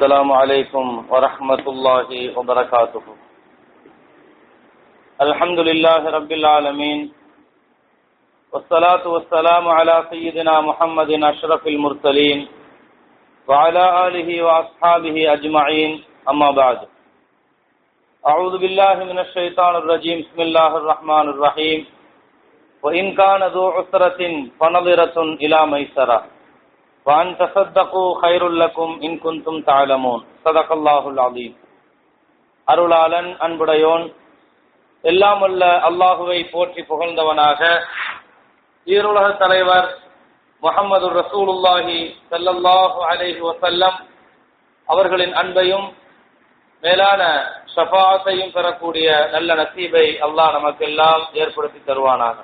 السلام عليكم ورحمة الله وبركاته. الحمد لله رب العالمين والصلاة والسلام على سيدنا محمد أشرف المرسلين وعلى آله وأصحابه أجمعين. أما بعد، أعوذ بالله من الشيطان الرجيم. بسم الله الرحمن الرحيم. وإن كان ذو عسرة فنظرة إلى ميسرة وأن تصدقوا خير لكم إن كنتم تعلمون. صدق الله العظيم. அருளாளன் அன்புடையோன் எல்லாம் உள்ள அல்லாஹுவை போற்றி புகழ்ந்தவனாக ஈருலக தலைவர் முஹம்மது ரசூலுல்லாஹி ஸல்லல்லாஹு அலைஹி வஸல்லம் அவர்களின் அன்பையும் மேலான ஷஃபாஅத்தையும் பெறக்கூடிய நல்ல நசீபை அல்லாஹ் நமக்கெல்லாம் ஏற்படுத்தி தருவானாக.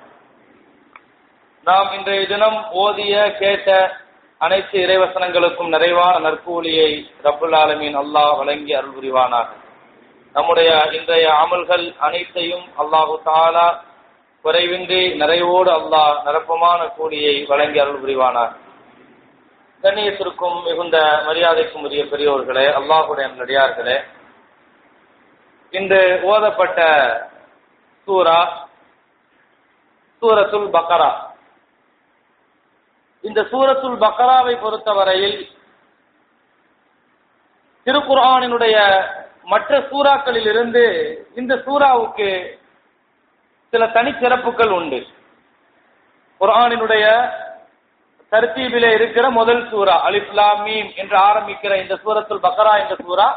நாம் இன்றைய தினம் ஓதிய கேட்ட அனைத்து இறைவசனங்களுக்கும் நிறைவான நற்கூலியை ரப்புல் ஆலமீன் அல்லாஹ் வழங்கி அருள் புரிவானாக. நம்முடைய இன்றைய அமல்கள் அனைத்தையும் அல்லாஹு தஆலா குறைவின்றி நிறைவோடு அல்லாஹ் நிரப்பமான கூலியை வழங்கி அருள் புரிவானாக. கண்ணியத்திற்கும் மிகுந்த மரியாதைக்கும் உரிய பெரியோர்களே, அல்லாஹுடைய நல்லடியார்களே, இன்று ஓதப்பட்ட சூரத்துல் பக்ரா. இந்த சூரத்துல் பக்ராவை பொறுத்தவரையில் திருக்குர்ஆனினுடைய மற்ற சூறாக்களில் இருந்து இந்த சூறாவுக்கு சில தனிச்சிறப்புகள் உண்டு. குர்ஆனினுடைய தர்த்தீபிலே இருக்கிற முதல் சூரா அலிஃப் லாம் மீம் என்று ஆரம்பிக்கிற இந்த சூரத்துல் பக்ரா என்ற சூரா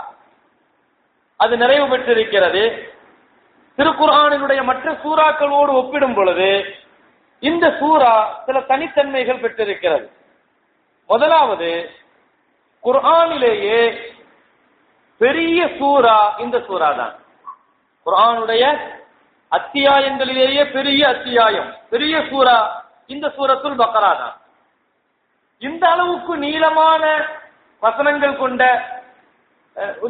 அது நிறைவு பெற்றிருக்கிறது. திருக்குர்ஆனினுடைய மற்ற சூறாக்களோடு ஒப்பிடும் பொழுது இந்த சூரா சில தனித்தன்மைகள் பெற்றிருக்கிறது. முதலாவது, குர்ஆனிலேயே பெரிய சூரா இந்த சூரா தான். குர்ஆனுடைய அத்தியாயங்களிலேயே பெரிய அத்தியாயம், பெரிய சூரா இந்த சூரத்துல் பக்ரா தான். இந்த அளவுக்கு நீளமான வசனங்கள் கொண்ட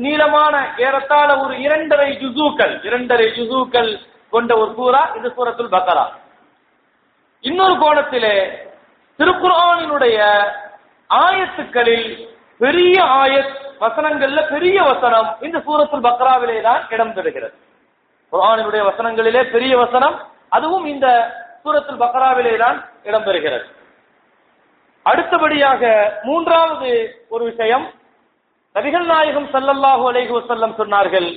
நீளமான ஏறத்தாழ ஒரு 2.5 ஜுஸூக்கள் கொண்ட ஒரு சூரா இந்த சூரத்துல் பக்ரா. இன்னொரு கோணத்திலே திருக்குர்ஆனினுடைய ஆயத்துக்களில் பெரிய ஆயத் வசனங்கள்ல பெரிய வசனம் இந்த சூரத்துல் பக்ராவிலே தான் இடம் பெறுகிறது. குர்ஆனினுடைய வசனங்களிலே பெரிய வசனம் அதுவும் இந்த சூரத்துல் பக்ராவிலே தான் இடம் பெறுகிறது. அடுத்தபடியாக மூன்றாவது ஒரு விஷயம், நபிகள் நாயகம் ஸல்லல்லாஹு அலைஹி வஸல்லம் சொன்னார்கள்,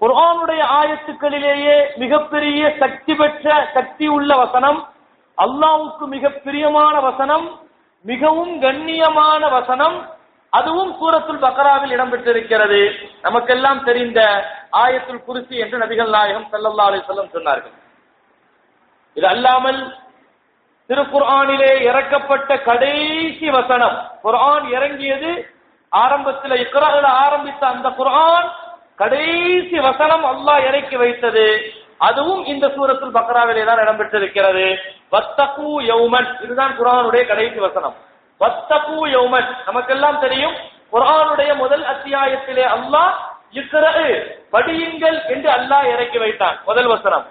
குர்ஆனுடைய ஆயத்துக்களிலேயே மிகப்பெரிய சக்தி பெற்ற சக்தி உள்ள வசனம், அல்லாஹ்வுக்கு மிக பிரியமான வசனம், மிகவும் கண்ணியமான வசனம், அதுவும் சூரத்துல் பக்ராவில் இடம்பெற்றிருக்கிறது. நமக்கெல்லாம் தெரிந்த ஆயத்துல் குர்சி என்று நபிகள் நாயகம் ஸல்லல்லாஹு அலைஹி வஸல்லம் சொன்னார்கள். இது அல்லாமல் திருக்குர்ஆனிலே இறக்கப்பட்ட கடைசி வசனம், குர்ஆன் இறங்கியது ஆரம்பத்தில் இக்ரால ஆரம்பித்த அந்த குர்ஆன் கடைசி வசனம் அல்லாஹ் இறக்கி வைத்தது, அதுவும் இந்த சூரத்துல் பக்ராவிலே தான் இடம்பெற்றிருக்கிறது. வத்தகு யௌமன், இதுதான் குர்ஆனுடைய கடைசி வசனம். வத்தகு யௌமன், நமக்கெல்லாம் தெரியும் குர்ஆனுடைய முதல் அத்தியாயத்திலே அல்லாஹ் இக்ரா படியுங்கள் என்று அல்லாஹ் இறக்கி வைத்தான் முதல் வசனம்.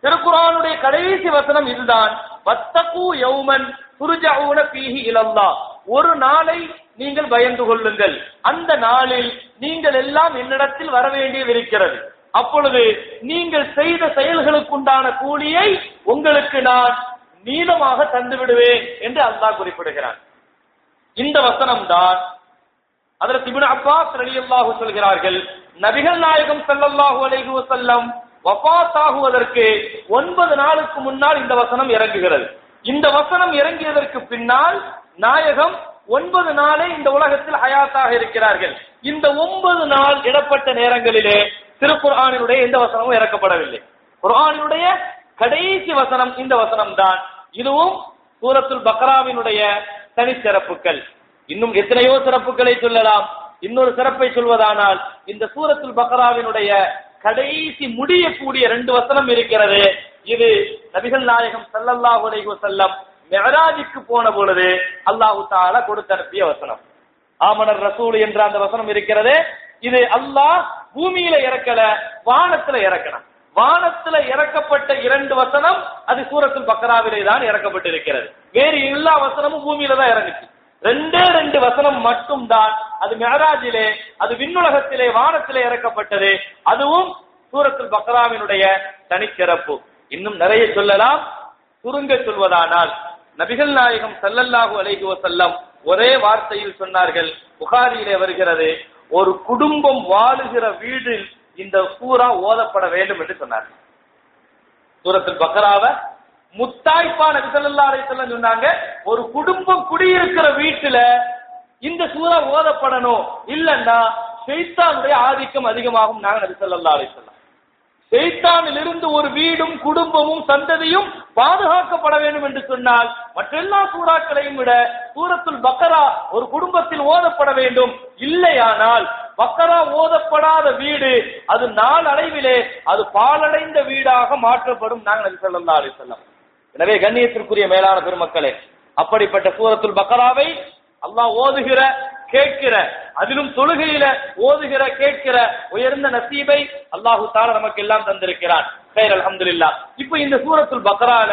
திருக்குர்ஆனுடைய கடைசி வசனம் இதுதான், வத்தகு யௌமன் துர்ஜஊன ஃபீஹி இலல்லாஹ், ஒரு நாளை நீங்கள் பயந்து கொள்ளுங்கள், அந்த நாளில் நீங்கள் எல்லாம் என்னிடத்தில் வர வேண்டியதிருக்கிறது, அப்பொழுது நீங்கள் செய்த செயல்களுக்குண்டான கூலியை உங்களுக்கு நான் நீளமாக தந்து விடுவேன் என்று அல்லாஹ் குறிப்பிடுகிறான். இந்த வசனம் தான் ஹஜ்ரத் இப்னு அப்பாஸ் ரலியல்லாஹு சொல்கிறார்கள், நபிகள் நாயகம் ஸல்லல்லாஹு அலைஹி வஸல்லம் வஃபாத் ஆகுவதற்கு 9 நாளுக்கு முன்னால் இந்த வசனம் இறங்குகிறது. இந்த வசனம் இறங்கியதற்கு பின்னால் நாயகம் 9 நாளே இந்த உலகத்தில் ஹயாத்தாக இருக்கிறார்கள். இந்த 9 நாள் இடப்பட்ட நேரங்களிலே திருக்குர்ஆனினுடைய எந்த வசனமும் இறக்கப்படவில்லை. குர்ஆனினுடைய கடைசி வசனம் இந்த வசனம் தான். இதுவும் சூரத்துல் பக்ராவினுடைய தனிச்சிறப்புகள். இன்னும் எத்தனையோ சிறப்புகளை சொல்லலாம். இன்னொரு சிறப்பை சொல்வதானால், இந்த சூரத்துல் பக்ராவினுடைய கடைசி முடியக்கூடிய 2 வசனம் இருக்கிறது. இது நபிகள் நாயகம் ஸல்லல்லாஹு அலைஹி வஸல்லம் மிஅராஜுக்கு போன பொழுது அல்லாஹ் தஆலா கொடுத்து அனுப்பிய வசனம். ஆமனர் ரசூல் என்ற அந்த வசனம் இருக்கிறது. இது அல்லாஹ் பூமியில இறக்கல, வானத்துல இறக்கணும். வானத்துல இறக்கப்பட்ட 2 வசனம் அது சூரத்துல் பக்ராவிலே தான் இறக்கப்பட்டிருக்கிறது. வேறு எல்லா வசனமும் பூமியில தான் இறங்குச்சு. 2 வசனம் மட்டும் தான் அது மிஅராஜிலே, அது விண்ணுலகத்திலே வானத்திலே இறக்கப்பட்டது. அதுவும் சூரத்துல் பக்ராவினுடைய தனிச்சிறப்பு. இன்னும் நிறைய சொல்லலாம். சுருங்க சொல்வதானால் நபிகள் நாயகம் ஸல்லல்லாஹு அலைஹி வஸல்லம் ஒரே வார்த்தையில் சொன்னார்கள். புகாரியிலே வருகிறது, ஒரு குடும்பம் வாழுகிற வீட்டில் இந்த சூரா ஓதப்பட வேண்டும் என்று சொன்னார்கள். சூரத்துல் பக்ராவை முத்தாய்ப்பா நபி ஸல்லல்லாஹு அலைஹி வஸல்லம் சொன்னாங்க, ஒரு குடும்பம் குடியிருக்கிற வீட்டுல இந்த சூரா ஓதப்படணும், இல்லன்னா ஷைத்தானுடைய ஆதிக்கம் அதிகமாகும். நாங்க நபி ஸல்லல்லாஹு அலைஹி வஸல்லம் ஷைத்தானிலிருந்து ஒரு வீடும் குடும்பமும் சந்ததியும் பாதுகாக்கப்பட வேண்டும் என்று சொன்னால் மற்றெல்லா சூறாக்களையும் விட சூரத்துல் பக்ரா ஒரு குடும்பத்தில் ஓதப்பட வேண்டும். இல்லையானால் பக்ரா ஓதப்படாத வீடு அது நாளடைவிலே அது பாலடைந்த வீடாக மாற்றப்படும். நாங்கள் நபி ஸல்லல்லாஹு அலைஹி வஸல்லம். எனவே கண்ணியத்திற்குரிய மேலான பெருமக்களே, அப்படிப்பட்ட சூரத்துல் பக்ராவை அல்லாஹ் ஓதுகிற கேட்கிற, அதிலும் தொழுகையில ஓதுகிற கேட்கிற உயர்ந்த நசீபை அல்லாஹு தஆலா நமக்கு எல்லாம் தந்திருக்கிறான். கைர் அல்ஹம்துலில்லாஹ். இப்போ இந்த சூரத்துல் பக்ரால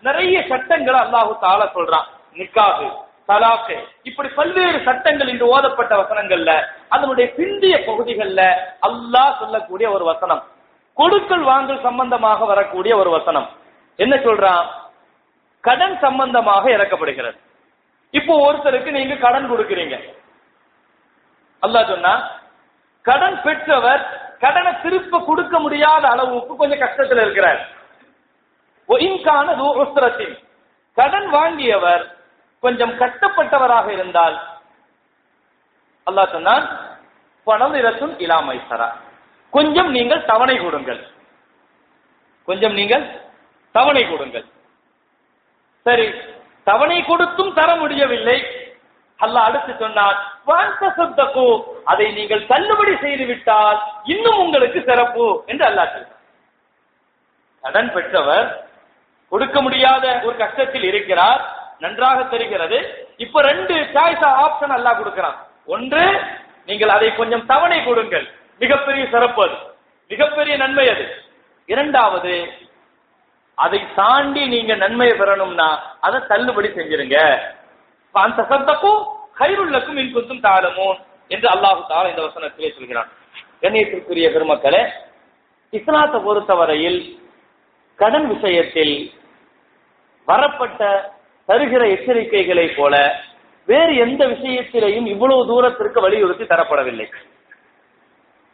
நிறைய சட்டங்களை அல்லாஹு தஆலா சொல்றான். நிக்காஹ், தலாக், இப்படி பல்வேறு சட்டங்கள் இன்று ஓதப்பட்ட வசனங்கள்ல அதனுடைய பிந்திய பகுதிகள்ல அல்லாஹ் சொல்லக்கூடிய ஒரு வசனம், கொடுக்கல் வாங்கல் சம்பந்தமாக வரக்கூடிய ஒரு வசனம். என்ன சொல்றான்? கடன் சம்பந்தமாக இறக்கப்படுகிறது. இப்போ ஒருத்தருக்கு நீங்க கடன் கொடுக்கிறீங்க. அல்லாஹ் சொன்னா, கடன் பெற்றவர் கடனை திருப்ப கொடுக்க முடியாத அளவுக்கு கொஞ்சம் கஷ்டத்தில் இருக்கிறார். கடன் வாங்கியவர் கொஞ்சம் கஷ்டப்பட்டவராக இருந்தால் அல்லாஹ் சொன்னான், பணமிரசும் இலாமைசரா, கொஞ்சம் நீங்கள் தவணை கொடுங்கள், கொஞ்சம் நீங்கள் தவணை கொடுங்கள். சரி, தவணை கொடுத்தும் தர முடியவில்லை. அல்லாஹ் அடுத்து சொன்னான், அதை நீங்கள் தள்ளுபடி செய்து விட்டால் இன்னும் உங்களுக்கு சிறப்பு என்று அல்லாஹ் சொல்றான். கடன் பெற்றவர் கொடுக்க முடியாத ஒரு கஷ்டத்தில் இருக்கிறார், நன்றாக தெரிகிறது. இப்ப ரெண்டு சாய்ஸ் ஆப்ஷன் அல்லாஹ் கொடுக்கிறான். ஒன்று, நீங்கள் அதை கொஞ்சம் தவணை கொடுங்கள், மிகப்பெரிய சிறப்பு, அது மிகப்பெரிய நன்மை அது. இரண்டாவது, அதை தாண்டி நீங்க நன்மையை பெறணும்னா அதை தள்ளுபடி செஞ்சிருங்க. என்று அல்லாஹு தஆலா இந்த வசனத்திலே சொல்கிறான். கண்ணியத்திற்குரிய பெருமக்களே, இஸ்லாத்தை பொறுத்தவரையில் கடன் விஷயத்தில் வரப்பட்ட தருகிற எச்சரிக்கைகளை போல வேறு எந்த விஷயத்திலேயும் இவ்வளவு தூரத்திற்கு வலியுறுத்தி தரப்படவில்லை.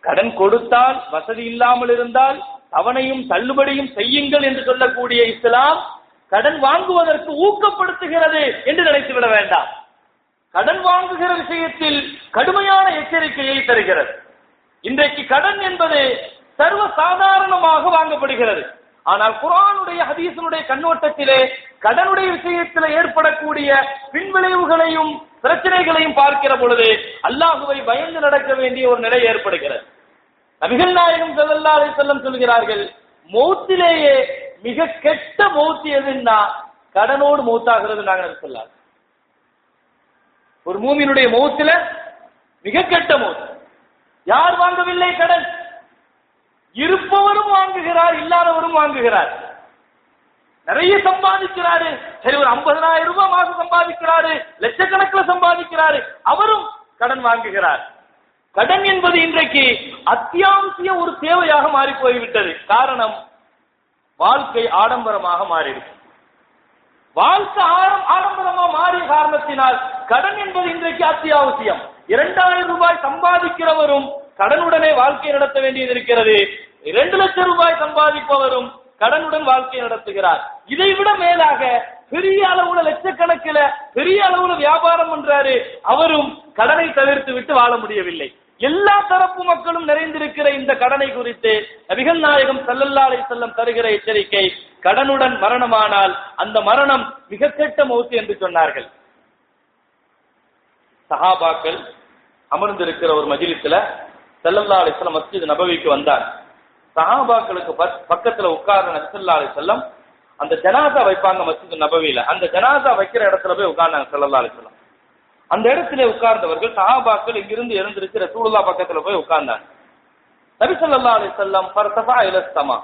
கடன் கொடுத்தால், வசதி இல்லாமல் இருந்தால் அவனையும் தள்ளுபடியும் செய்யுங்கள் என்று சொல்லக்கூடிய இஸ்லாம் கடன் வாங்குவதற்கு ஊக்கப்படுத்துகிறது என்று நினைத்துவிட வேண்டாம். கடன் வாங்குகிற விஷயத்தில் கடுமையான எச்சரிக்கையை தருகிறது. இன்றைக்கு கடன் என்பது சர்வ சாதாரணமாக வாங்கப்படுகிறது. ஆனால் குர்ஆனுடைய ஹதீஸினுடைய கண்ணோட்டத்திலே கடனுடைய விஷயத்தில் ஏற்படக்கூடிய பின்விளைவுகளையும் பிரச்சனைகளையும் பார்க்கிற பொழுது அல்லாஹுவை பயந்து நடக்க வேண்டிய ஒரு நிலை ஏற்படுகிறது. நபிகள் நாயகம் ஸல்லல்லாஹு அலைஹி வஸல்லம் சொல்கிறார்கள், மௌத்திலேயே மிக கெட்ட மௌத் எதுன்னா கடனோடு மௌத்தாகிறது. நாங்கள் சொல்லலாம், ஒரு மூமினுடைய மௌத்தில மிக கெட்ட மௌத். யார் வாங்கவில்லை கடன்? இருப்பவரும் வாங்குகிறார், இல்லாதவரும் வாங்குகிறார். நிறைய சம்பாதிக்கிறாரு, சரி ஒரு 50,000 ரூபாய் மாசம் சம்பாதிக்கிறாரு, லட்சக்கணக்கில் சம்பாதிக்கிறாரு, அவரும் கடன் வாங்குகிறார். கடன் என்பது இன்றைக்கு அத்தியாவசிய ஒரு தேவையாக மாறி போய்விட்டது. காரணம், வாழ்க்கை ஆடம்பரமாக மாறிடுச்சு. வாழ்க்கை ஆடம்பரமாக மாறிய காரணத்தினால் கடன் என்பது இன்றைக்கு அத்தியாவசியம். 2,000 ரூபாய் சம்பாதிக்கிறவரும் கடனுடனே வாழ்க்கை நடத்த வேண்டியது இருக்கிறது. 2 லட்சம் ரூபாய் சம்பாதிப்பவரும் கடனுடன் வாழ்க்கை நடத்துகிறார். இதைவிட மேலாக பெரிய அளவுல லட்சக்கணக்கில் பெரிய அளவுல வியாபாரம் பண்றாரு, அவரும் கடனை தவிர்த்து விட்டு வாழ முடியவில்லை. எல்லா தரப்பு மக்களும் நிறைந்திருக்கிற இந்த கடனை குறித்து நபிகள் நாயகம் ஸல்லல்லாஹு அலைஹி வஸல்லம் தருகிற எச்சரிக்கை, கடனுடன் மரணமானால் அந்த மரணம் மிக கெட்ட மௌத் என்று சொன்னார்கள். சஹாபாக்கள் அமர்ந்திருக்கிற ஒரு மஜ்லிஸ்ல ஸல்லல்லாஹு அலைஹி வஸல்லம் மஸ்ஜித் நபவிக்கு வந்தார். சஹாபாக்களுக்கு பக்கத்துல உட்கார்ந்த நபி ஸல்லல்லாஹு அலைஹி வஸல்லம் அந்த ஜனாசா வைப்பாங்க மஸ்ஜித் நபவியில, அந்த ஜனாசா வைக்கிற இடத்துல போய் உட்கார்ந்தாங்க ஸல்லல்லாஹு அலைஹி வஸல்லம். அந்த இடத்துல உட்கார்ந்தவர்கள் சஹாபாக்கள் இங்கிருந்து எழுந்திருச்சு ரசூலுல்லாஹ் பக்கத்துல போய் உட்கார்ந்தாங்க. நபி ஸல்லல்லாஹு அலைஹி வஸல்லம் ஃபர்தஃபா இல ஸமா,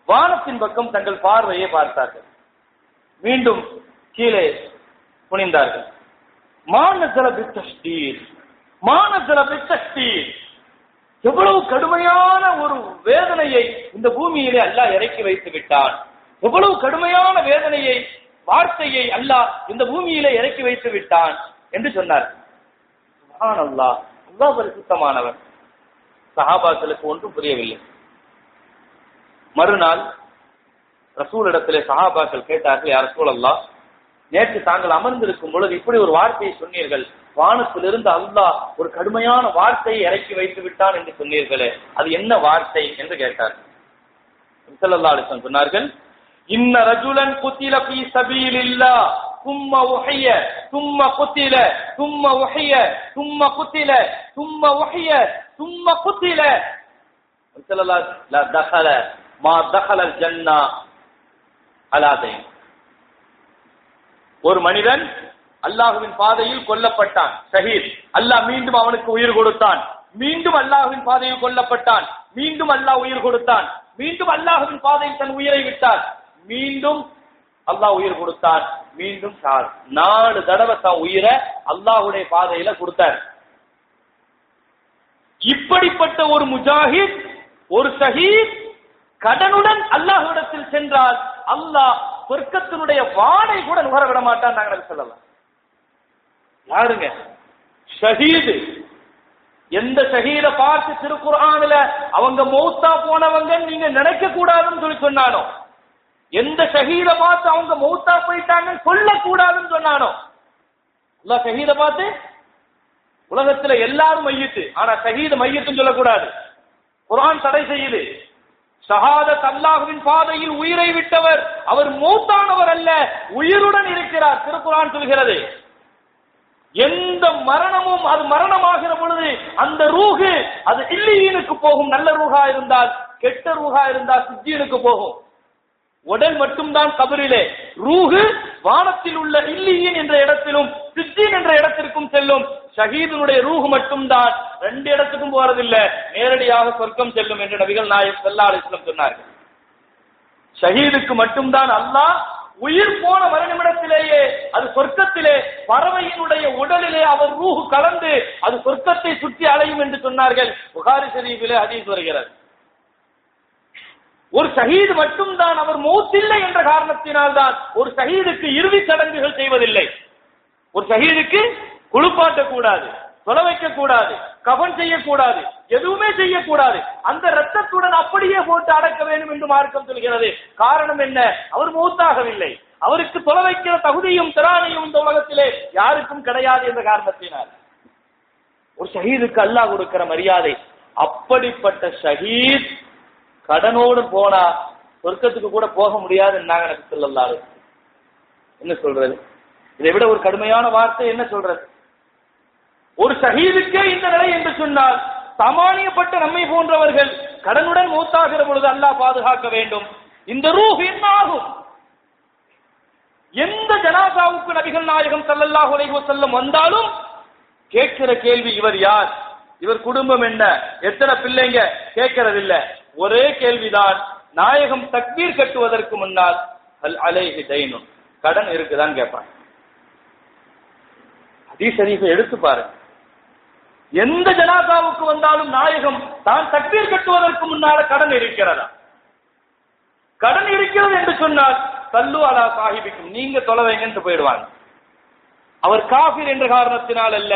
வானத்தின் பக்கம் தங்கள் பார்வையை பார்த்தார்கள். மீண்டும் கீழே குனிந்தார்கள். மா நஸல பித்தஷ்தீர், மானசல பித்தக்தி, எவ்வளவு கடுமையான ஒரு வேதனையை இந்த பூமியிலே அல்லாஹ் இறக்கி வைத்து விட்டான். எவ்வளவு கடுமையான வேதனையை, வார்த்தையை அல்லாஹ் இந்த பூமியிலே இறக்கி வைத்து விட்டான் என்று சொன்னார். சுப்ஹானல்லாஹ், அல்லாஹ் பரிசுத்தமானவன். சஹாபாக்களுக்கு ஒன்றும் புரியவில்லை. மறுநாள் ரசூலிடத்திலே சஹாபாக்கள் கேட்டார்கள், யா ரசூலல்லாஹ், நேற்று தாங்கள் அமர்ந்திருக்கும் பொழுது இப்படி ஒரு வார்த்தையை சொன்னீர்கள், வானத்திலிருந்து அல்லாஹ் ஒரு கடுமையான வார்த்தையை இறக்கி வைத்து விட்டான் என்று சொன்னீர்களே, அது என்ன வார்த்தை என்று கேட்டார்கள். ஸல்லல்லாஹு அலைஹி வஸல்லம் சொன்னார்கள், இன்ன ரஜுலன் குத்தில ஃபீ சபீலில்லாஹ் ثم وحي ثم قتل ثم وحي ثم قتل ثم وحي ثم قتل ஸல்லல்லாஹு لا دخل ما دخل الجنة على دين. ஒரு மனிதன் அல்லாஹ்வின் பாதையில் கொல்லப்பட்டான், ஷஹீத். அல்லாஹ் மீண்டும் அவனுக்கு உயிர் கொடுத்தான், மீண்டும் அல்லாஹ்வின் பாதையில் கொல்லப்பட்டான், மீண்டும் அல்லாஹ் உயிர் கொடுத்தான், மீண்டும் அல்லாஹ்வின் பாதையில் தன் உயிரை விட்டான், மீண்டும் அல்லாஹ் உயிர் கொடுத்தான், மீண்டும் 4 தடவை தான் உயிரை அல்லாஹ்வுடைய பாதையில கொடுத்தார். இப்படிப்பட்ட ஒரு முஜாஹித், ஒரு ஷஹீத் கடனுடன் அல்லாஹ்விடத்தில் சென்றால் அல்லாஹ் சொர்க்கத்தினுடைய வாடை கூட நுகர விட மாட்டான். நாங்கள் சொல்லலாம். யாருங்க ஷஹீது? எந்த ஷஹீத பார்த்து திருக்குர்ஆன்ல அவங்க மௌத்தா போனவங்க நீங்க நினைக்க கூடாதுன்னு சொல்லி சொன்னானோ, எந்த ஷஹீத பார்த்து அவங்க மௌத்தா போயிட்டாங்கன்னு சொல்லக்கூடாதுன்னு சொன்னானோ, அல்லாஹ் ஷஹீத பார்த்து உலகத்துல எல்லாரும் மையத்து, ஆனா ஷஹீத மையத்துன்னு சொல்லக்கூடாது. குர்ஆன் தடை செய்யுது. ஷஹாதத், அல்லாஹ்வின் பாதையில் உயிரை விட்டவர், அவர் மௌத்தானவர் அல்ல, உயிருடன் இருக்கிறார். திருக்குர்ஆன் சொல்கிறது. எந்த மரணமும் அது மரணமாகிற பொழுது அந்த ரூஹு அது இல்லீனுக்கு போகும். நல்ல ரூஹா இருந்தால், கெட்ட ரூஹா இருந்தால் சிஜ்ஜீனுக்கு போகும். உடல் மட்டும்தான் கபரிலே, ரூஹு வானத்தில் உள்ள இல்லீன் என்ற இடத்திலும் சிஜ்ஜீன் என்ற இடத்திற்கும் செல்லும். ஷஹீதுனுடைய ரூஹ் மட்டும்தான் 2 இடத்துக்கும் போறதில்லை, நேரடியாக சொர்க்கம் செல்லும் என்று நபிகள் நாயகம் ஸல்லல்லாஹு அலைஹி வஸல்லம் சொன்னார்கள். ஷஹீதுக்கு மட்டும்தான் அல்லாஹ் உயிர் போன மறுநிமிடத்திலேயே அது சொர்க்கத்திலே பறவையினுடைய உடலிலே அவர் ரூஹ் கலந்து அது சொர்க்கத்தை சுற்றி அலையும் என்று சொன்னார்கள். புகாரி ஷரீஃபிலே ஹதீஸ் வருகிறது. ஒரு ஷஹீத் மட்டும்தான், அவர் மௌத்தில்லை என்ற காரணத்தினால் தான் ஒரு ஷஹீதுக்கு இறுதி சடங்குகள் செய்வதில்லை. ஒரு ஷஹீதுக்கு குளிப்பாட்டக்கூடாது, தொலை வைக்க கூடாது, கஃன் செய்யக்கூடாது, எதுவுமே செய்யக்கூடாது. அந்த ரத்தத்துடன் அப்படியே போட்டு அடக்க வேண்டும் என்று மார்க்கம் சொல்கிறது. காரணம் என்ன? அவர் மௌத்தாகவில்லை, அவருக்கு தொலை வைக்கிற தகுதியும் திராணியும் இந்த உலகத்திலே யாருக்கும் கிடையாது என்ற காரணத்தினால் ஒரு ஷஹீதுக்கு அல்லாஹ் கொடுக்கிற மரியாதை. அப்படிப்பட்ட ஷஹீத் கடனோடு போனா சொர்க்கத்துக்கு கூட போக முடியாது. நபி ஸல்லல்லாஹு அலைஹி வஸல்லம் என்ன சொல்றது? இதை விட ஒரு கடுமையான வார்த்தை என்ன சொல்றது? ஒரு ஷஹீதுக்கே இந்த நிலை என்று சொன்னால், சாமானியப்பட்ட நம்மை போன்றவர்கள் கடனுடன் மௌத்தாகிற பொழுது அல்லாஹ் பாதுகாக்க வேண்டும். இந்த ரூஹ் என்ன ஆகும்? எந்த ஜனாசாவுக்கு நபிகள் நாயகம் ஸல்லல்லாஹு அலைஹி வஸல்லம் வந்தாலும் கேட்கிற கேள்வி, இவர் யார், இவர் குடும்பம் என்ன, எத்தனை பிள்ளைங்க கேட்கறது இல்ல. ஒரே கேள்விதான். நாயகம் தக்பீர் கட்டுவதற்கு முன்னால் அல் அலைஹி தைனுன், கடன் இருக்குதான் கேட்பாங்க. ஹதீஸ் ஷரீஃபை எடுத்து பாருங்க. எந்த ஜனாசாவுக்கு வந்தாலும் நாயகம் தான் தக்பீர் கட்டுவதற்கு முன்னால கடன் இருக்கிறதா? கடன் இருக்கிறது என்று சொன்னால் சல்லு அலா சாஹிபிக்கும், நீங்க தொலை வைங்கன்னு போயிடுவாங்க. அவர் காஃபிர் என்ற காரணத்தினால் அல்ல,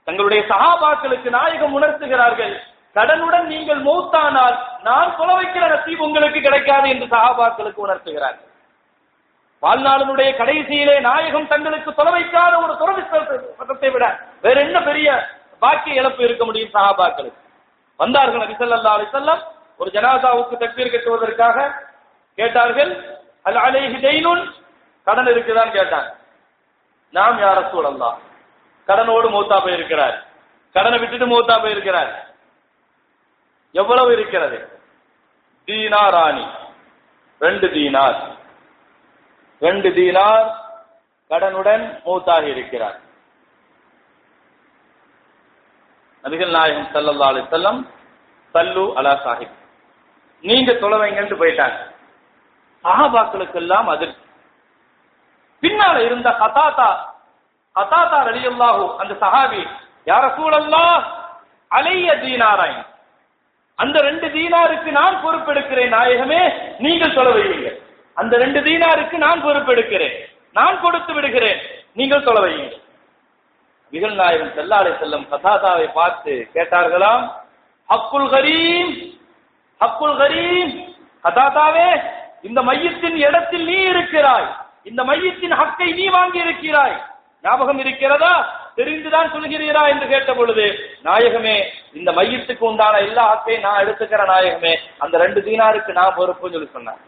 தங்களுடைய சஹாபாக்களுக்கு நாயகம் உணர்த்துகிறார்கள், கடனுடன் நீங்கள் மௌத்தானால் நான் தொலை வைக்கிற நசீப் உங்களுக்கு கிடைக்காது என்று சஹாபாக்களுக்கு உணர்த்துகிறார்கள். வாழ்நாளினுடைய கடைசியிலே நாயகம் தங்களுக்கு தொலை வைக்காத ஒரு துறவித்தை விட வேற என்ன பெரிய பாக்கிய இழப்பு இருக்க முடியும் சஹாபாக்களுக்கு? வந்தார்கள் நபி ஸல்லல்லாஹு அலைஹி வஸல்லம், ஒரு ஜனாசாவுக்கு தக்பீர் கட்டுவதற்காக கேட்டார்கள். அல் அலைஹி தைனுன், கடன் இருக்குதான் கேட்டாங்க. நாம் யா ரசூலல்லாஹ், கடனோடு மௌத்தா போயிருக்கிறார், கடனை விட்டுட்டு மௌத்தா போயிருக்கிறார். எவ்வளவு இருக்கிறது? தீனாராணி, 2 தீனார், 2 தீனார் கடனுடன் மௌத்தாகி இருக்கிறார். நபிகள் நாயகம் ஸல்லல்லாஹு அலைஹி வஸல்லம் சல்லு அலா சாஹிப், நீங்க தொலைவைங்கன்னு போயிட்டாங்க. சஹாபாக்களுக்கு எல்லாம் அதிர்ச்சி. பின்னால இருந்த கதாதா ரலியல்லாஹு, அந்த சஹாபி யா ரசூலல்லாஹ் அலைய தீனாராய், அந்த 2 தீனாருக்கு நான் பொறுப்பெடுக்கிறேன் நாயகமே, நீங்கள் தொழ வையுங்கள். அந்த 2 தீனாருக்கு நான் பொறுப்பெடுக்கிறேன், நான் கொடுத்து விடுகிறேன், நீங்கள் தொழ வையுங்கள். நபிகள் நாயகம் ஸல்லல்லாஹு அலைஹி வஸல்லம் கதாதாவை பார்த்து கேட்டார்களாம், ஹக்குல் கரீம், ஹக்குல் கரீம், கதாதாவே, இந்த மையத்தின் இடத்தில் நீ இருக்கிறாய், இந்த மையத்தின் ஹக்கை நீ வாங்கி இருக்கிறாய், ஞாபகம் இருக்கிறதா, தெரிந்துதான் சொல்கிறீரா என்று கேட்ட பொழுது, நாயகமே இந்த மையத்துக்கு உண்டான எல்லா ஹக்கையும் நான் எடுத்துக்கிற நாயகமே, அந்த 2 தீனாருக்கு நான் பொறுப்புன்னு சொல்லி சொன்னார்.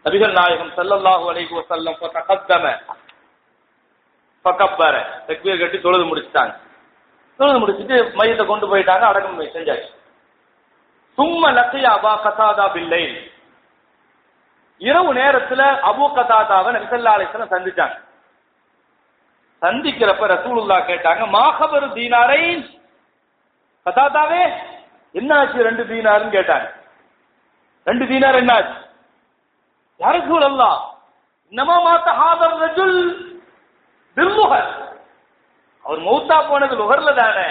நபிகள் நாயகம் ஸல்லல்லாஹு அலைஹி வஸல்லம் ஃபதகத்தம ஃபகப்பர, தக்பீர் கட்டி தொழுது முடிச்சிட்டாங்க. தொழுது முடிச்சிட்டு மையத்தை கொண்டு போயிட்டாங்க, அடக்கம் செஞ்சாச்சு. சும்ம லக்கிய அபா கதாதா பில்லைல், இரவு நேரத்துல அபூ கதாதாவை நபி ஸல்லல்லாஹு அலைஹி வஸல்லம் சந்திச்சாங்க. சந்திக்கிறப்ப ரசூலுல்லாஹ் கேட்டாங்க, மா கபரு தீனாரைன், கதாதாவே என்னாச்சு 2 தீனார்னு கேட்டாங்க. 2 தீனார் என்னாச்சு? யா ரசூலல்லாஹ் இன்னமா மாத ஹாதர் ரஜுல் பில்லுஹர், அவர் மௌத்தா போனது லுஹர்ல தானே,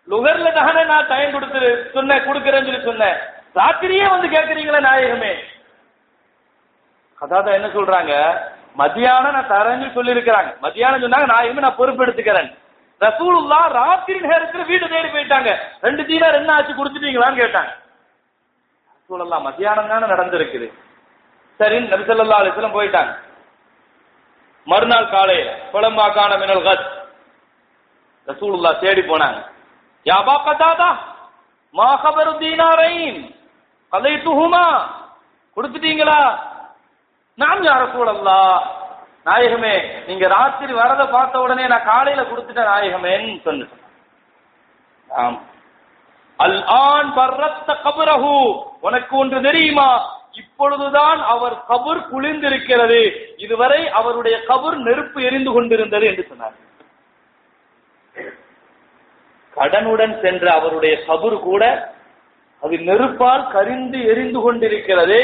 லுஹர்ல தானே நான் டைம் கொடுக்கிறேன்னு சொல்லி சொன்னேன், ராத்திரியே வந்து கேட்கறீங்களா நாயகமே? கதாதா என்ன சொல்றாங்க, மத்தியானம் நான் தரேன்னு சொல்லி இருக்கிறாங்க. மத்தியானம் சொன்னாங்க, நாயகமே நான் பொறுப்பெடுத்துக்கிறேன். ரசூலுல்லாஹ் ராத்திரி நேரத்தில் வீடு தேடி போயிட்டாங்க. 2 தீனார் என்ன ஆச்சு, கொடுத்துட்டீங்களான்னு கேட்டாங்க. ரசூலுல்லாஹ் மத்தியானம் தானே நடந்திருக்குது. சரி, நபி ஸல்லல்லாஹு அலைஹி வஸல்லம் போயிட்டாங்க. மறுநாள் காலையில பலமாகான மினல் கத், ரசூலுல்லாஹ் தேடி போனாங்க. யா அபா கதாதா மா கபரு தீனாரைன் கலைத்துஹுமா, கொடுத்துட்டீங்களா? நான் யா ரசூலல்லாஹ், நாயகமே நீங்க ராத்திரி வரத பார்த்த உடனே நான் காலையில கொடுத்துட்டேன் நாயகமேன்னு சொன்னேன். ஆம். அல் ஆன் பர்ரத்த கபரஹு, உனக்கு ஒன்று தெரியுமா, இப்பொழுதுதான் அவர் கபர் குளிர்ந்திருக்கிறது, இதுவரை அவருடைய கபர் நெருப்பு எரிந்து கொண்டிருந்தது என்று சொன்னார். கடனுடன் சென்ற அவருடைய கபர் கூட அது நெருப்பால் கரிந்து எரிந்து கொண்டிருக்கிறது.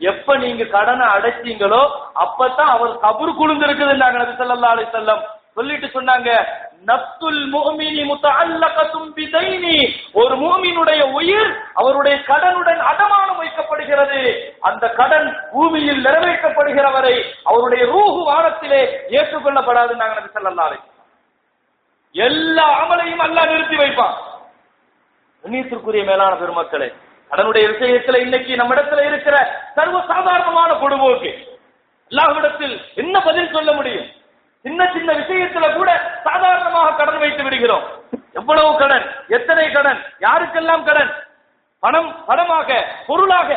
எப்ப நீங்க கடனை அடைச்சீங்களோ அப்பதான் அவர் கபர் குளிர்ந்திருக்குதுன்னாங்க நபி ஸல்லல்லாஹு அலைஹி வஸல்லம். சொல்லிட்டு சொன்னாங்க, நஃப்துல் முஃமினி முத்தஅல்லகத்தும் பிதைனி, ஒரு முஃமினுடைய உயிர் அவருடைய கடனுடன் அடமானம் வைக்கப்படுகிறது. அந்த கடன் பூமியில் நிறைவேற்றப்படுகிற வரை அவருடைய ரூஹு வானத்திலே ஏற்றுக்கொள்ளப்படாதுன்னாங்க நபி ஸல்லல்லாஹு அலைஹி வஸல்லம். எல்லா அமலையும் அல்லாஹ் நிறுத்தி வைப்பான். கண்ணியத்திற்குரிய மேலான பெருமக்களே, கடனுடைய விஷயத்துல இன்னைக்கு நம்ம இடத்துல இருக்கிற சர்வ சாதாரணமான பொடுபோக்கு, அல்லாஹ்விடத்தில் என்ன பதில் சொல்ல முடியும்? சின்ன சின்ன விஷயத்துல கூட சாதாரணமாக கடன் வைத்து விடுகிறோம். எவ்வளவு கடன், எத்தனை கடன், யாருக்கெல்லாம் கடன்? பணமாக, பொருளாக.